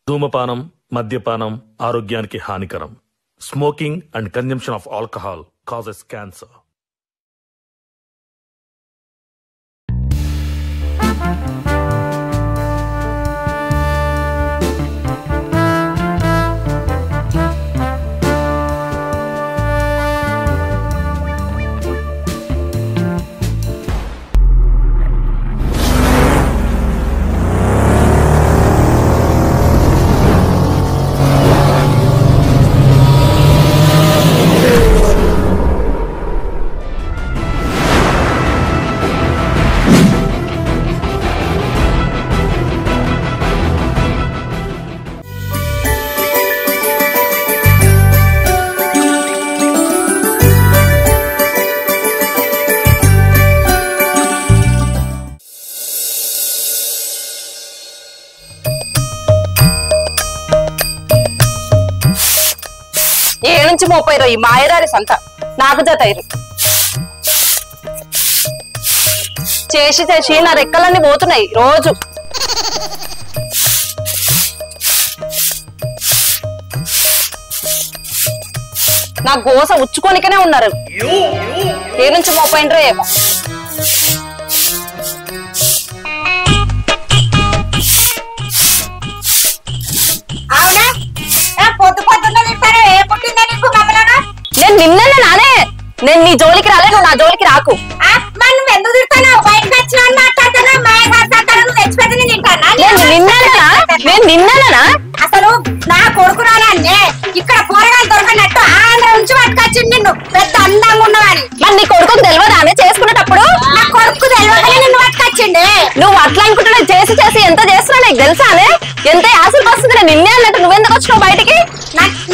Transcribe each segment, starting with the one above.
ధూమపానం, మద్యపానం ఆరోగ్యానికి హానికరం. Smoking and consumption of alcohol causes cancer. నుంచి 30 ఈ మాయదారి సంత నాకు జతైరు చేసి చేసి నా రెక్కలన్నీ పోతున్నాయి రోజు. నా గోస ఉచ్చుకోనికనే ఉన్నారు. ఏ నుంచి 30 ఏమో. నేను నిన్ననే నానే నేను నీ జోలికి రాలే, నువ్వు నా జోలికి రాకు. నేను నిన్ననా అసలు నా కొడుకు రాలే ఇక్కడ కూరగాయలు దొరకనట్టు ఆంధ్ర నుంచి పట్టుకొచ్చింది నిన్ను పెద్ద అందంగా ఉన్నవాని. మరి నీ కొడుకు తెలియదా ఆమె చేసుకునేటప్పుడు? నా కొడుకు తెలియదని నిన్ను పట్టుకొచ్చిండే. నువ్వు అట్లా అనుకుంటున్నా చేసి చేసి ఎంత చేస్తున్నా నీకు తెలుసానే? ఎంత ఆశలు వస్తుంది. నేను నిన్నే అన్నట్టు నువ్వెందుకు వచ్చినావు బయటికి?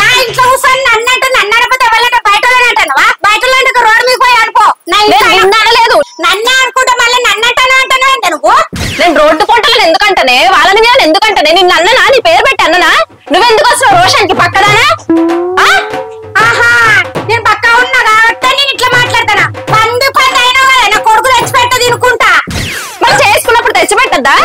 నా ఇంట్లో కూర్చొని నన్నట్టు నన్ను అడపతే ఎవరంటే బయట అంటావా? బయట రోడ్డు మీకు పోయి అనుకో. నిన్ను అనలేదు, నన్నే అనుకుంటా మళ్ళీ నన్నంటాను అంటాను అంటే నువ్వు. నేను రోడ్డు పొంటలను ఎందుకంటానే, వాళ్ళని మీద ఎందుకంటానే? నిన్ను అన్ననా? నీ పేరు పెట్టి అన్ననా? నువ్వెందుకు వస్తున్నావు రోషన్కి పక్కదానా? ఆహా నేను పక్క ఉన్నా కాబట్టి నేను ఇట్లా మాట్లాడతానా? పంది అయినా కదా నా కొడుకు తెచ్చిపెట్ట తినుకుంటా. మరి చేసుకున్నప్పుడు తెచ్చిపెట్టద్దా?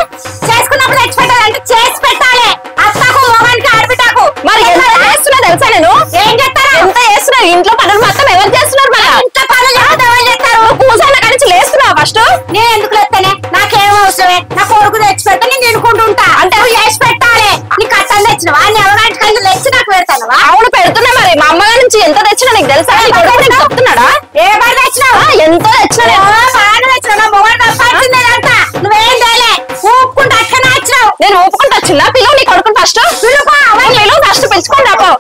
చేసుకున్నప్పుడు తెచ్చిపెట్టాలంటే చేసి పెట్టాలి. అత్తకు మోగానికి ఆడబిడ్డకు. మరి ఎంత చేస్తున్నా తెలుసా నేను? ఏం చేస్తారా? ఎంత చేస్తున్నావు? ఇంట్లో పనులు మొత్తం ఎవరు చేస్తున్నారు? మళ్ళీ ఇంట్లో పనులు ఎవరు చేస్తారు? కూర్చొని కలిసి లేస్తున్నావు ఫస్ట్. నేను ఎందుకు లేస్తానే? నాకేం అవసరమే? నా కొడుకు తెచ్చిపెట్ట నేను తినుకుంటుంటా. అంటే నువ్వు చేసి పెట్టాలి. నీ కట్టలు తెచ్చినవా? నీ ఎవరికి కళ్ళు తెచ్చి నాకు పెడతానవా? అవును పెడుతున్నా. మరి మా అమ్మగారి నుంచి ఎంత తెచ్చినా నీకు తెలుసా? నీ కొడుకు నీకు చెప్తున్నాడా? ఏ బాగా తెచ్చినావా? ఎంతో తెచ్చినా. బాగా తెచ్చినా. నా మొగడు తప్పాల్సిందేదంతా. నువ్వేం చేయలే. ఊపుకుంటూ అక్కనే వచ్చినావు. నేను ఊపుకుంటూ వచ్చిందా? పిలువు నీ కొడుకుని ఫస్ట్. పిలువు ఫస్ట్ పిలుచుకోండి రాపో.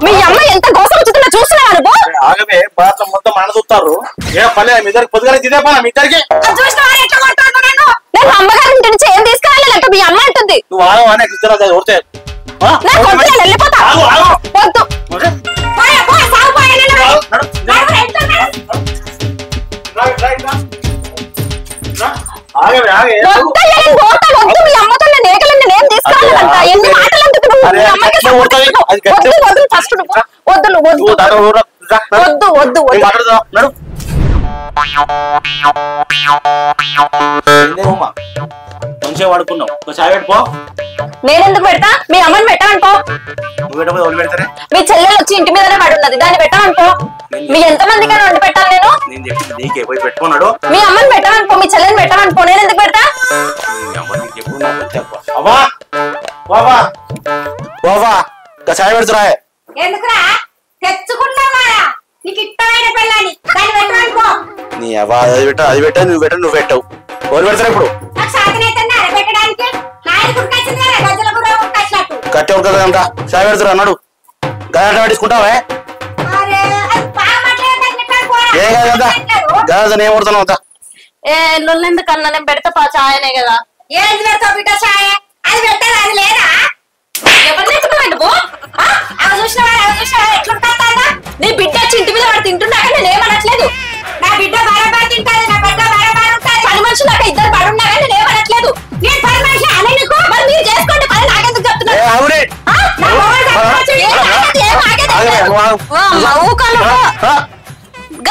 మీ అమ్మ ఎంత గోసం వచ్చిందో చూస్తున్నావా నువ్వు? ఆగమే బాత్ర మొత్తం మన చూస్తారు. ఏ పని మీ ఇద్దరికి పొద్దుగా ఇదే పని మీ ఇద్దరికి. నేను అమ్మగారి ఇంటి నుంచి ఏం తీసుకురాలేక మీ అమ్మ అంటుంది. నువ్వు ఆగవానే కొడితే వెళ్ళిపోతా. వద్దు మీ అమ్మతో నేకలండి నేను తీసుకురాలేదంట. ఎన్ని మాటలు ఫస్ట్ వద్దు వద్దు వద్దు వద్దు. మంచిగా వాడుకున్నావు. చాయ్ పెట్టుకో. నేనెందుకు పెడతా? మీ అమ్మని పెట్టామనుకో. నువ్వు పెడతారే? మీ చెల్లెలు వచ్చి ఇంటి మీదనే పడున్నది, దాన్ని పెట్టామనుకో. మీ ఎంత మందికైనా వండి పెట్టాలి నేను? నీకే పోయి పెట్టుకున్నాడు. మీ అమ్మని పెట్టామనుకో, మీ చెల్లెని పెట్టామనుకో. నేను ఎందుకు పెడతా? చాయ్ పెడుతురా? ఎందుకురా? తెచ్చుకున్నావా? నీకు ఇష్టమైన పిల్లని దాన్ని పెట్టామనుకో. నీ అవ్వ అది పెట్ట అది పెట్టా నువ్వు పెట్ట నువ్వు పెట్టావు. ఎవరు పెడతారు ఇప్పుడు? నాకు సాధనైతే పెట్టడానికి కట్టే ఉడకదంట. చాయ్ పెడతారు అన్నాడు. గదంట పట్టించుకుంటావే? ఏ కదా గదా ఏం కొడుతున్నావు అంతా? ఏ ఎందుకన్నా నేను పెడతా చాయనే కదా. ఏది పెడతావు బిడ్డ చాయ? అది పెట్టాలి, అది లేదా? నీ బిడ్డ వచ్చి ఇంటి మీద వాడు తింటున్నాక నేను ఏమనట్లేదు. నా బిడ్డ బరాబర్ తింటాది, నా బిడ్డ బరాబర్ ఉంటుంది. పని మనుషులాగా ఇద్దరు పడున్నాక నేను ఏమనట్లేదు. నేను పని మనిషి అనే నీకు. మరి మీరు చేసుకోండి పని, నాకెందుకు చెప్తున్నారు?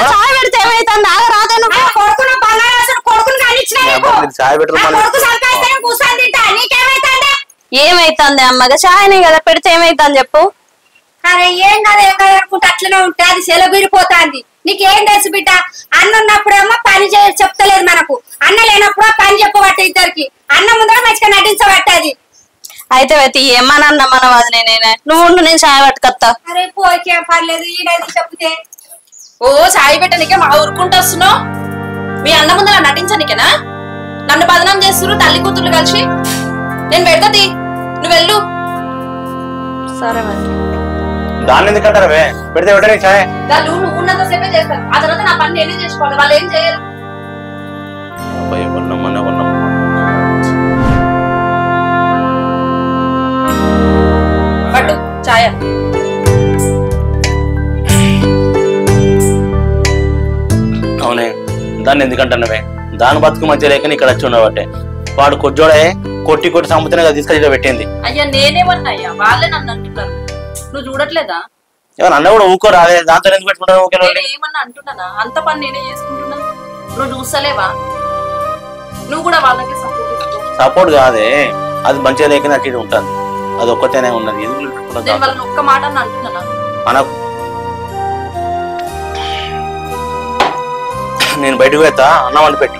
చాయ్ పెడితే ఏమైతుంది ఆగరాదే నువ్వు కొడుకును బంగారాసుడు కొడుకును కానిచ్చినా కూర్చొని తింటా నీకేమైతుంది ఏమైతుంది అమ్మగా చాయనే కదా పెడితే ఏమైతుంది చెప్పు అరే ఏం కదా అనుకుంటే అట్లనే ఉంటే అది సెలబిరిపోతాంది నీకేం తెలుసు బిడ్డ అన్న ఉన్నప్పుడేమో పని చెప్తలేదు మనకు అన్న లేనప్పుడు పని చెప్పబట్టే ఇద్దరికి అన్న ముందర మంచిగా నటించబట్టది అయితే ఏమన్నా మన వదిలే నేనే నువ్వు నేను చాయ్ పట్టుకొస్తా అరే పోకేం పర్లేదు ఈడది చెప్తే ఓ చాయ్ పెట్టనికే మా ఊరుకుంటూ వస్తున్నావు మీ అన్న ముందర నటించనికేనా నన్ను బదనం చేస్తున్నారు తల్లి కూతుర్లు కలిసి నేను పెడతది నువ్వు వెళ్ళు సరే మరి దాన్ని ఎందుకంటారవే పెడితే పెట్టే ఛాయ్ నువ్వు ఉన్నంత సేపే చేస్తాను ఆ తర్వాత నా పని నేనే చేసుకోవాలి వాళ్ళు ఏం చేయరు పట్టు ఛాయ అవునే దాన్ని ఎందుకంటున్నావే దాని బతుకు మధ్య లేక ఇక్కడ వచ్చి ఉండబట్టే వాడు కొజ్జోడే కొట్టి కొట్టి సముద్రంగా తీసుకొచ్చి పెట్టింది అయ్యా నేనేమన్నా అయ్యా వాళ్ళే నన్ను అంటున్నారు నువ్వు చూడట్లేదా ఏమన్నా అన్న కూడా ఊకో రాదే దాంతో ఎందుకు పెట్టుకుంటావు ఏమన్నా అంటున్నానా అంత పని నేనే చేసుకుంటున్నా నువ్వు చూస్తలేవా నువ్వు కూడా వాళ్ళకి సపోర్ట్ కాదే అది మంచిగా లేక అటు ఇటు ఉంటుంది అది ఒక్కతేనే ఉన్నది ఎందుకు వాళ్ళని ఒక్క మాట అంటున్నానా మనకు నేను బయటకు పోతా అన్నం వండి పెట్టు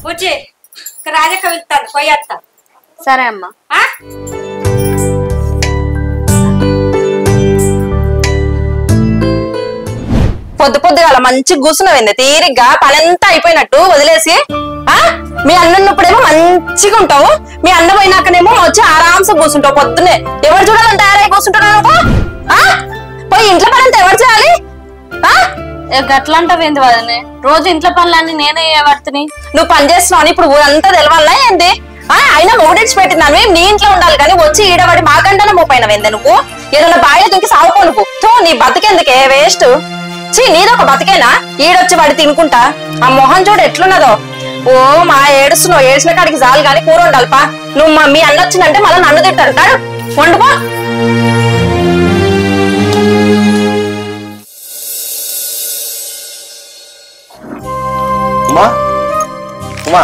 వచ్చి రాజక్క వెళ్తాను పోయేస్తా సరే అమ్మా పొద్దుగా మంచి కూర్చున్నావు తీరిగ్గా పనంతా అయిపోయినట్టు వదిలేసి మీ అన్నప్పుడేమో మంచిగా ఉంటావు మీ అన్న పోయినాకనేమో వచ్చి ఆరాంసే కూర్చుంటావు పొద్దున్నే ఎవరు చూడాలని తయారై కూర్చుంటున్నావు పోయి ఇంట్లో పనంతా ఎవరు చేయాలి గట్లంటావేంది వదనే రోజు ఇంట్లో పనులన్నీ నేనే పడుతుని నువ్వు పని చేస్తున్నావు ఇప్పుడు ఊరంతా తెలవాలా ఏంది అయినా మొగుడిచ్చి పెట్టినాను నీ ఇంట్లో ఉండాలి కానీ వచ్చి ఈడబడి మాకంటే మోపోయినవేంది నువ్వు ఏదైనా బాగా దుంకి సాగుకో నువ్వు నీ బతికెందుకే వేస్ట్ చీ నీదొక బతికేనా ఈడొచ్చి వాడి తినుకుంటా ఆ మొహం చూడు ఎట్లున్నదో ఓ మా ఏడుస్తున్నావు ఏడ్చిన కాడికి చాలు గాని కూర ఉండాలిపా నువ్వు మీ అన్న వచ్చిందంటే మళ్ళీ నన్ను తింటాడు వండుకో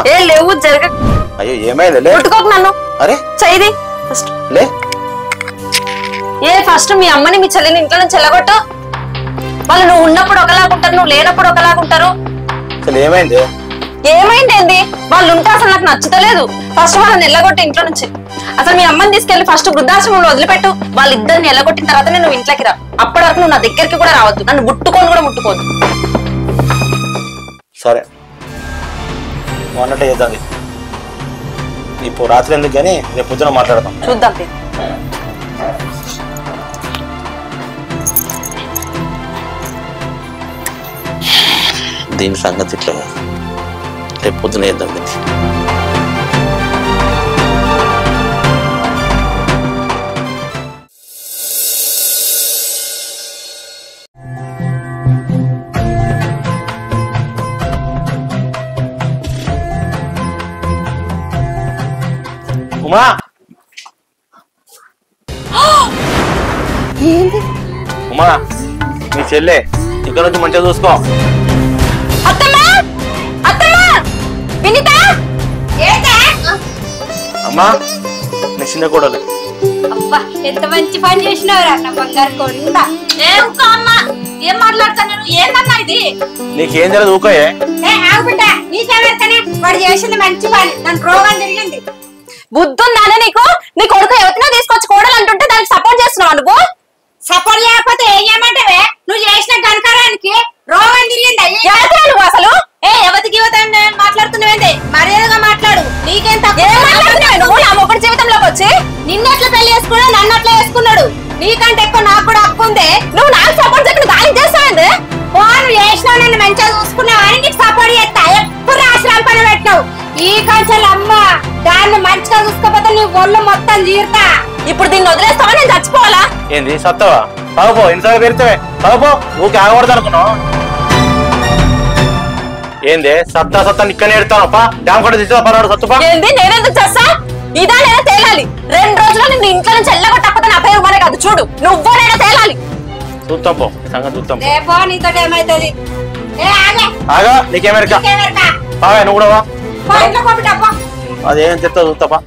ఏ లేవు జరగ అయ్యో ఏమైంది ముట్టుకోకు నన్ను అరే చెయ్యి ఫస్ట్ లే ఏ ఫస్ట్ మీ అమ్మని మీ చెల్లిని ఇంట్లో నుంచి వెళ్ళగొట్టు వాళ్ళు నువ్వు ఉన్నప్పుడు ఒకలాగుంటారు నువ్వు లేనప్పుడు ఒకలాగుంటారు అసలు ఏమైంది ఏమైంది వాళ్ళు ఉంటే అసలు నాకు నచ్చుతలేదు ఫస్ట్ వాళ్ళని ఎల్లగొట్టి ఇంట్లో నుంచి అసలు మీ అమ్మని తీసుకెళ్లి ఫస్ట్ వృద్ధాశ్రమంలో వదిలిపెట్టు వాళ్ళిద్దరిని ఎల్లగొట్టిన తర్వాతనే నువ్వు ఇంట్లోకి రా అప్పటి వరకు నువ్వు నా దగ్గరికి కూడా రావద్దు నన్ను ముట్టుకొని కూడా ముట్టుకోవద్దు సరే అన్నట్టు చేద్దాం ఇప్పుడు రాత్రి ఎందుకు కానీ రేపు పొద్దున మాట్లాడదాం చూద్దాం దీని సంగతి ఇట్లా రేపు పొద్దున చేద్దాం దీన్ని ఉమా ఉమా మీ చెల్లె ఇక్కడ నుంచి మంచిగా చూసుకో అమ్మా నీ చిన్న కూడలే అబ్బా ఎంత మంచి పని చేసినావురా నా బంగారు కొండ ఏం మాట్లాడతా నేను ఏంటన్నా ఇది నీకేం తెలియదు ఊకోయే ఆగుబిడ్డ నీకేమెడతానే వాడు చేసింది మంచి పని దాని రోగం తిరిగింది బుద్ధుందానే నీకు నీ కొడుకు ఎవరినో తీసుకొచ్చి కోడలు అంటుంటే దానికి సపోర్ట్ చేస్తున్నావు నువ్వు సపోర్ట్ చేయకపోతే ఏం చేయమంటావే నువ్వు చేసిన గణకారానికి రోగం తిరిగింది నువ్వు అసలు యువతికి యువత మాట్లాడుతున్నావేంటి మర్యాదగా మాట్లాడు నీకేం నువ్వు నా మొగుడి జీవితంలోకి వచ్చి నిన్నట్లా పెళ్లి చేసుకున్నాడు నన్ను అట్లా వేసుకున్నాడు నీకంటే ఎక్కువ నాకు కూడా హక్కు ఉంది నువ్వు నాకు సపోర్ట్ చెప్పి దానికి చేస్తావేంది నువ్వు చేసినావు నన్ను మంచిగా చూసుకున్నావు అని నీకు సపోర్ట్ చేస్తా ఎప్పుడు ఆశ్రమం పని పెట్టినావు ఈ కంచెలు అమ్మ దాన్ని మంచిగా చూసుకోకపోతే నీ ఒళ్ళు మొత్తం తీరుతా ఇప్పుడు దీన్ని వదిలేస్తావా నేను చచ్చిపోవాలా ఏంది సత్తవా పో ఇంట్లో పెడితే పో ఊకి ఆగకూడదు అనుకున్నావు ఏంది సత్తా సత్తా ఇక్కడనే ఎడతానప్పా డ్యామ్ కూడా తెచ్చా పర్వాడు సత్తుపా ఏంది నేనెందుకు చేస్తా ఇదా నేను తేలాలి 2 రోజుల్లో నిన్ను ఇంట్లో నుంచి వెళ్ళగొట్టకపోతే నా పేరు మరే కాదు చూడు నువ్వు నేను తేలాలి చూస్తాం పో సంగతి చూస్తాం రేపో నీతో ఏమైతుంది ఆగా నీకేమెరక బాగా నువ్వు కూడా ఇంట్లో కొబ్బిటప్పా అదేం చెప్తా చూస్తాపా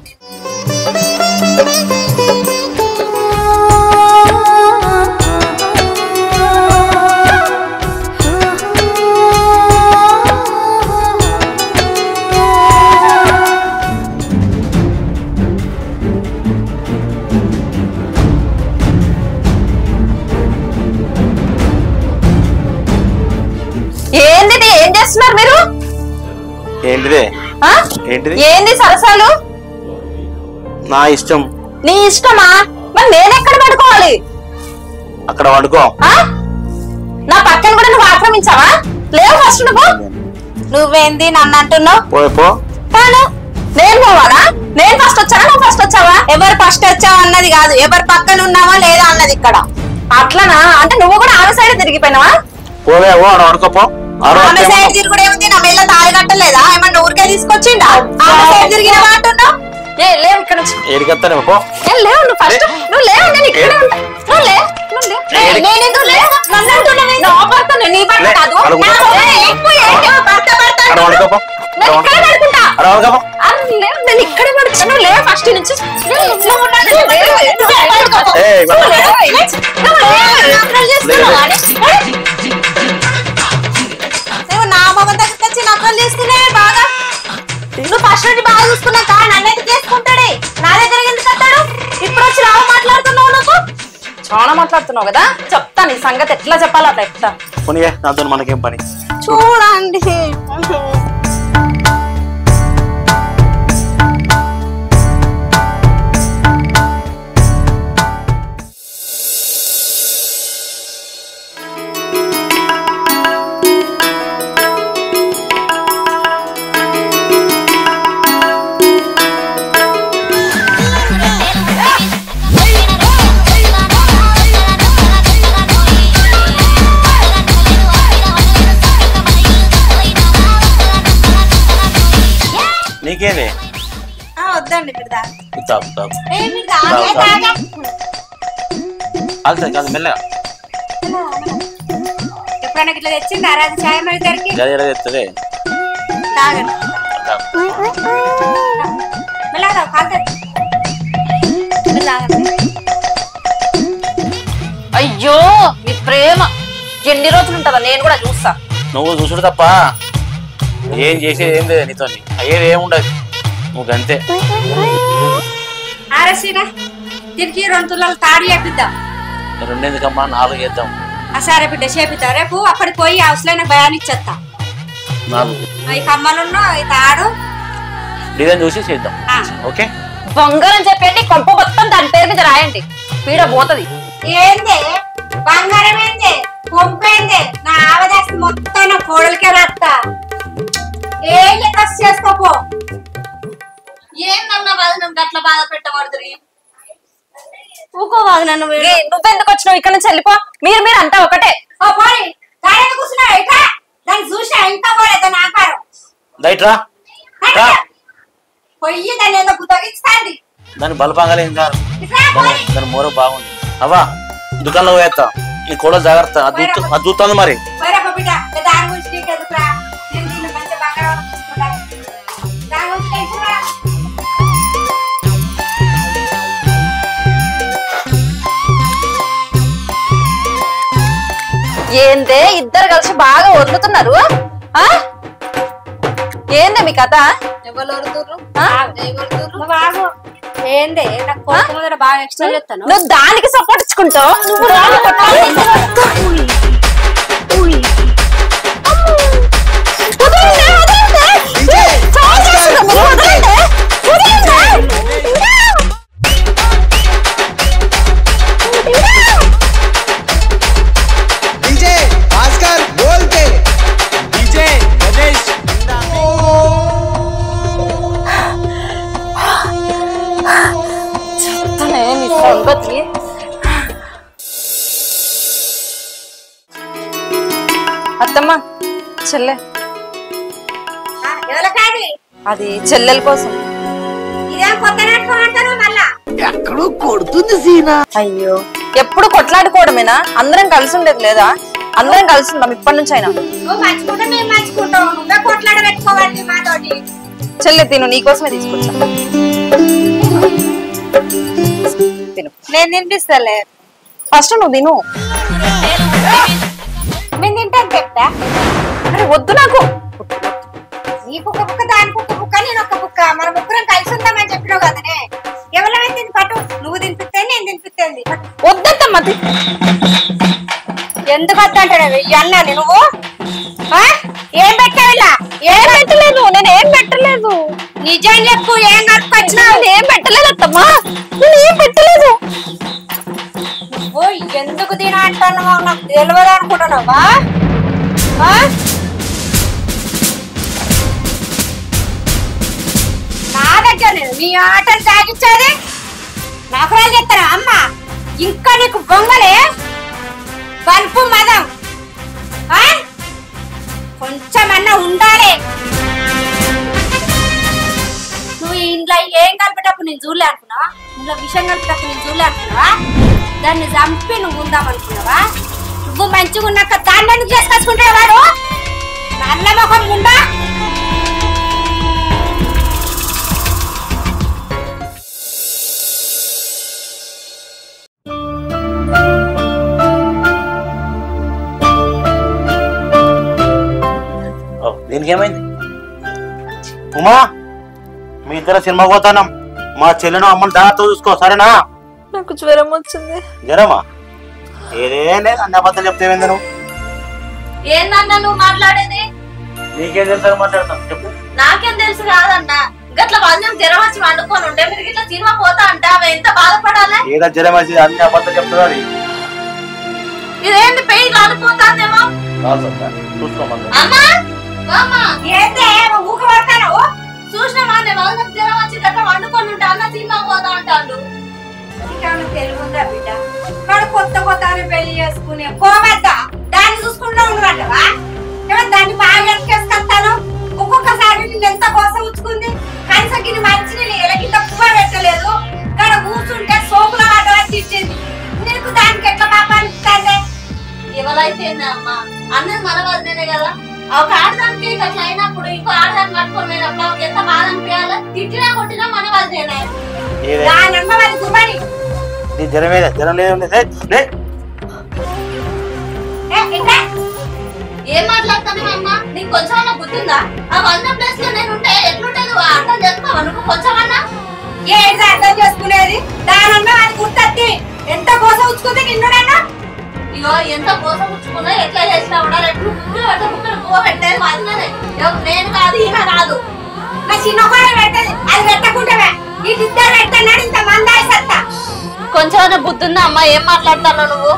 ఏంది ఏం చేస్తున్నారు మీరు ఏంటిదే ఏంటిది ఏంది సరసాలు నా ఇష్టం నీ ఇష్టమా మరి నేను ఎక్కడ పడుకోవాలి అక్కడ పడుకో నా పక్కన కూడా నువ్వు ఆక్రమించావా లేవు ఫస్ట్ నువ్వేంది నన్ను అంటున్నావు పో నేను పోవాలా నేను ఫస్ట్ వచ్చానా నువ్వు ఫస్ట్ వచ్చావా ఎవరు ఫస్ట్ వచ్చావు అన్నది కాదు ఎవరు పక్కన ఉన్నావా లేదా అన్నది ఇక్కడ అట్లనా అంటే నువ్వు కూడా ఆమె సైడ్ తిరిగిపోయినావా పోవే ఆడ పడుకోపో ఆమె సైడ్ తిరుగుడు ఏముంది నా మెల్ల తాళి కట్టలేదా ఏమన్నా ఊరికే తీసుకొచ్చిండా ఆమె సైడ్ తిరిగిన అంటున్నావు లేవు ఇక్కడ ఏడికెత్తానే పో లేవు నువ్వు ఫస్ట్ నువ్వు లేవు నేను ఇక్కడే ఉంటా నువ్వు లేవు నేనెందుకు లేవు నన్ను అంటున్నావు నా భర్త నీ భర్త కాదు పడుకోపో నేను ఇక్కడే పడుకుంటా పడుకోపో నేను ఇక్కడే పడుకుంటా నువ్వు లేవు ఫస్ట్ నుంచి నా మొగ దగ్గరికి వచ్చి నక్కలు తీసుకునే బాగా నువ్వు ఫస్ట్ నుండి బాగా చూసుకున్నావు కానీ నన్ను ఎందుకు చేసుకుంటాడే నా దగ్గర ఎందుకు వస్తాడు ఇప్పుడు వచ్చి రావు మాట్లాడుతున్నావు నువ్వు చాలా మాట్లాడుతున్నావు కదా చెప్తా నీ సంగతి ఎట్లా చెప్పాలో అట్లా చెప్తా పోనీయే నాతో మనకేం పని చూడండి నీకేంది వద్దండి కాదు మెల్లగా ఎప్పుడైనా ఇట్లా తెచ్చింది రాదు చాయ్ మరి దగ్గరికి గది తెస్తుంది తాగండి మెల్లగా కాదు అయ్యో నీ ప్రేమ ఎన్ని రోజులు ఉంటుందా నేను కూడా చూస్తా నువ్వు చూసుడు తప్ప ఏం చేసేది ఏం లేదు నీతో అయ్యేది ఏముండదు నువ్వు అంతే ఆరసీనా దీనికి 2 తులాలు తాడు చేపిద్దాం 2 ఎందుకమ్మా 4 చేద్దాం సరే బిడ్డ చేపిద్దాం రేపు అప్పటికి పోయి హౌస్ లో భయాన్ని ఇచ్చేస్తా 4 ఈ కమ్మలున్న ఈ తాడు డిజైన్ చూసి చేద్దాం ఓకే బంగారం చెప్పండి కొంప మొత్తం దాని పేరు మీద రాయండి పీడ పోతది ఏంది బంగారం ఏంది కొంపేంది నా ఆవదాస్తి మొత్తం నా కోడలికే రాస్తా ఏం లెక్క చేసుకోపో ఏందన్నా వాళ్ళు అట్లా బాధ పెట్టబడుతుంది ఊకోవాలి నన్ను నువ్వెందుకు వచ్చినావు ఇక్కడ నుంచి వెళ్ళిపో మీరు అంతా ఒకటే పోయి దాని కూర్చున్నావు ఇట్లా దాన్ని చూసా ఇంకా పోలే దాని ఆకారం రైట్రా పొయ్యి దాన్ని ఏదో గుతగిస్తాంది దాని బలపంగాలే ఏం కాదు దాని మూర బాగుంది అవ్వా దుకాణంలో పోయేస్తా ఈ కూడా జాగ్రత్త అది చూస్తుంది మరి దాని గురించి నీకు ఎదుగురా నేను దీన్ని మంచి బంగారం తీసుకుంటా దాని గురించి తెలుసురా ఏందే ఇద్దరు కలిసి బాగా వదులుతున్నారు ఏందే మీ కథ ఏందే నాకు కోపం మీద బాగా ఎక్స్ట్రా చేస్తాను నువ్వు దానికి సపోర్ట్ ఇచ్చుకుంటావు నువ్వు అత్తమ్మ చెల్లె అది చెల్లెల కోసం. ఇదేం కొత్త నాటకం అంటారు మళ్ళా? ఎక్కడో కొడుతుంది సీనా. అయ్యో ఎప్పుడు కొట్లాడుకోవడమేనా? అందరం కలిసి ఉండేది లేదా? అందరం కలిసి ఉందాం ఇప్పటి నుంచి అయినా. నువ్వు మంచుకుంటే మేము మంచుకుంటావు, నువ్వే కొట్లాడ పెట్టుకోవాలి మాతోటి. చెల్లె తిను, నీకోసమే తీసుకొచ్చా. తిను. నేను తినిపిస్తలే, ఫస్ట్ నువ్వు తిను. మేము తింటాను చెప్తా. అరే వద్దు నాకు. నీకు ఒక బుక్క, దానికి ఒక బుక్క, నేను ఒక బుక్క, మన ముగ్గురం కలిసి ఉందామని చెప్పినావు కదనే. ఎవరైనా తిని పట్టు, నువ్వు తినిపిస్తే నేను తినిపిస్తేంది. వద్దమ్మా. ఎందుకు వద్దంటాడు అన్నా నువ్వు? ఏం పెట్టావు ఇలా? ఏం పెట్టలేదు, నేను ఏం పెట్టలేదు. నిజం చెప్పు, ఏం కట్టుకొచ్చినావు? ఏం పెట్టలేదు అత్తమ్మా, నేను ఏం పెట్టలేదు. నువ్వు ఎందుకు తిన అంటున్నావో నాకు తెలియదు అనుకుంటున్నావా? నా దగ్గర నీ ఆటలు సాగించేది నాకు వాళ్ళు చెప్తారా అమ్మ? ఇంకా నీకు బొంగలే బల్పు మదం, కొంచెమన్నా ఉండాలి. నువ్వు ఇంట్లో ఏం కలిపేటప్పుడు నేను చూడలే అనుకున్నావా? ఇంట్లో విషయం కలిపేటప్పుడు నేను చూడలే అనుకున్నావా? దాన్ని చంపి నువ్వు ఉందాం అనుకున్నావా? నువ్వు మంచిగా ఉన్నాక దాన్ని ఎందుకు చేసుకొచ్చుకుంటావు? వాడు నల్ల ముఖం ఉందా? దీనికి ఏమైంది? ఉమా, మీ ఇద్దరు సినిమా పోతానం. మా చెల్లెను అమ్మని దారితో చూసుకో, సరేనా? నాకు జ్వరం వచ్చింది. జ్వరమా? ఏదేం లేదు, అన్ని అబద్ధాలు చెప్తేమైంది నువ్వు? ఏందన్నా నువ్వు మాట్లాడేది? నీకేం తెలుసు మాట్లాడతాను చెప్పు. నాకేం తెలుసు కాదన్నా, గట్ల వాళ్ళు జ్వరం వచ్చి వండుకొని ఉంటే మీరు ఇట్లా సినిమా పోతా అంటే ఆమె ఎంత బాధపడాలి? ఏదో జ్వరం వచ్చి అన్ని అబద్ధాలు చెప్తున్నారు. ఇదేంటి పెయి కాలిపోతాందేమో. చూసుకోమన్నా అమ్మా అమ్మా ఏంటే ఊక పడతాను? చూసినావా వాళ్ళకి జ్వరం వచ్చి గట్ల వండుకొని ఉంటే అన్న సినిమా పోతా అంటాడు. తెలుగుందా బిడ్డ? వాడు కొత్త కొత్త పెళ్లి చేసుకునే పోవద్దా? దాన్ని చూసుకుంటూ ఉండమంటవా? దాన్ని బాగా ఎక్కేసుకొస్తాను. ఒక్కొక్కసారి నేను ఎంత కోసం ఉంచుకుంది, కనీసం గిన్నె మంచి నీళ్ళ పువ్వ పెట్టలేదు. ఇక్కడ కూర్చుంటే సోపుల వాట ఇచ్చింది. నీకు దానికి ఎట్లా పాపానిస్తాండే? ఎవరైతే అమ్మా అన్నది మన వద్దనే కదా. ఒక ఆడదానికి అట్లా అయినప్పుడు ఇంకో ఆడదాన్ని పట్టుకొని పోయినప్పుడు ఎంత బాధ అనిపించాలి? తిట్టినా కొట్టినా మన వద్దనే. దాని అమ్మ వారి గుమ్మని జ్వరం ఏదా? జ్వరం లేదు. ఏం మాట్లాడుతాను అమ్మా? నీకు కొంచెమన్నా బుద్ధి ఉందా? ఆ వంద ప్లేస్ లో నేను ఉంటే ఎట్లుంటది అర్థం చేసుకోవా నువ్వు కొంచెమన్నా? ఏంటి అర్థం చేసుకునేది? దాని అమ్మ వారి గుర్తెత్తి ఎంత కోసం ఉంచుకుంది నిన్నునన్నా? ఇగో ఎంత మోసం పుచ్చుకున్నా ఎట్లా చేసినా ఉండాలి. ముక్కలు పువ్వ పెట్టేది మాదిరినే. నేను కాదు, ఈమె కాదు. నా చిన్న పెట్టేది అది పెట్టకుంటావే. ఇద్దరు పెట్టన్నాడు ఇంత మందాయి సత్తా. కొంచెం బుద్ధి ఉందా అమ్మా? ఏం మాట్లాడతాను నువ్వు?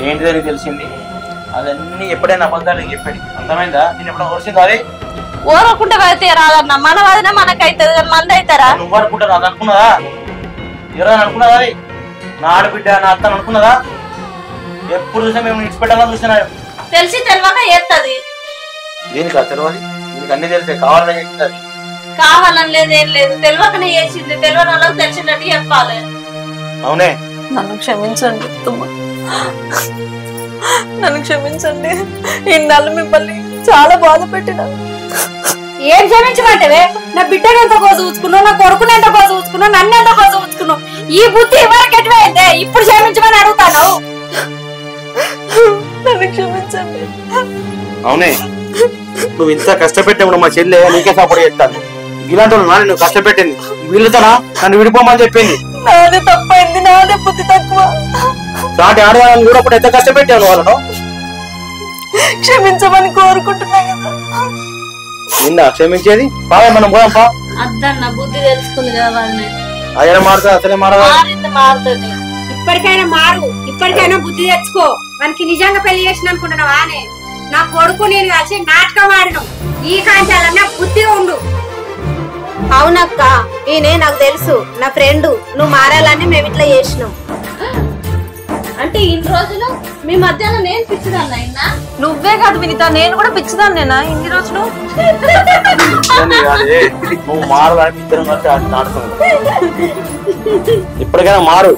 ఏంటిదో నీకు తెలిసింది? అవన్నీ ఎప్పుడైనా అబద్ధాలు చెప్పాడు, అర్థమైందా? నేను ఎప్పుడైనా వరిసింది అది ఓరకుంటే అయితే రాదన్న. మన వాదినే మనకైతుంది కానీ మంది అవుతారా? నువ్వు అనుకుంటారు, అది అనుకున్నదా? ఎవరైనా అనుకున్నదా? అది నా ఆడబిడ్డ నా అత్తను అనుకున్నదా? ఎప్పుడు చూసా మేము ఇచ్చిపెట్టాలని చూసినా. తెలిసి తెలియక చేస్తుంది. దీనికి తెలియదు, దీనికి అన్ని తెలిసే కావాలని చేసింది. అది కావాలని లేదు, ఏం లేదు, తెలియకనే చేసింది. తెలియని వాళ్ళకి తెలిసినట్టు చెప్పాలి. అవునే, నన్ను క్షమించండి, నన్ను క్షమించండి. ఇన్నాళ్ళు మిమ్మల్ని చాలా బాధ పెట్టినా. ఏం క్షమించమంటే? నా బిడ్డను ఎంత కోసం ఉంచుకున్నావు, నా కొడుకుని ఎంత కోసం ఉంచుకున్నావు, నన్ను ఎంత కోసం ఉంచుకున్నావు. ఈ బుద్ధి ఇవరకు ఎటువైతే ఇప్పుడు క్షమించమని అడుగుతాను. నన్ను క్షమించండి. అవునే, నువ్వు ఇంత కష్టపెట్టావు మా చెల్లె నీకే సపోర్ట్ చేస్తాను. ఇలాంటి వాళ్ళు నువ్వు కష్టపెట్టింది వీళ్ళతోనా నన్ను విడిపోమని చెప్పింది. నాదే తప్పైంది, నాదే బుద్ధి తక్కువ. సాటి ఆడవాళ్ళని కూడా అప్పుడు ఎంత కష్టపెట్టాను వాళ్ళను. క్షమించమని కోరుకుంటున్నా కదా. నిన్న క్షమించేది బాగా మనం పోదాం పా. అద్దన్న బుద్ధి తెలుసుకుంది కదా వాళ్ళని. అయ్యా మారుతుంది, అసలే మారుతుంది. ఇప్పటికైనా మారు, ఇప్పటికైనా బుద్ధి తెచ్చుకో. మనకి నిజంగా పెళ్లి చేసిన అనుకుంటున్నావా అని? నా కొడుకు నేను కలిసి నాటకం ఆడినాం. ఈ కాంచాలన్నా బుద్ధిగా ఉండు. అవునక్క, ఈయనే నాకు తెలుసు, నా ఫ్రెండ్. నువ్వు మారాలని మేము ఇట్లా చేసినాం. అంటే ఇన్ని రోజులు మీ మధ్యాహ్నం నేను పిచ్చిదాన్ని అయినా నువ్వే కాదు వినిత నేను కూడా పిచ్చిదాన్నేనా ఇన్ని రోజులు నువ్వు మారడానికి ఇద్దరం కలిసి ఆడుతున్నావు. ఇప్పటికైనా మారు.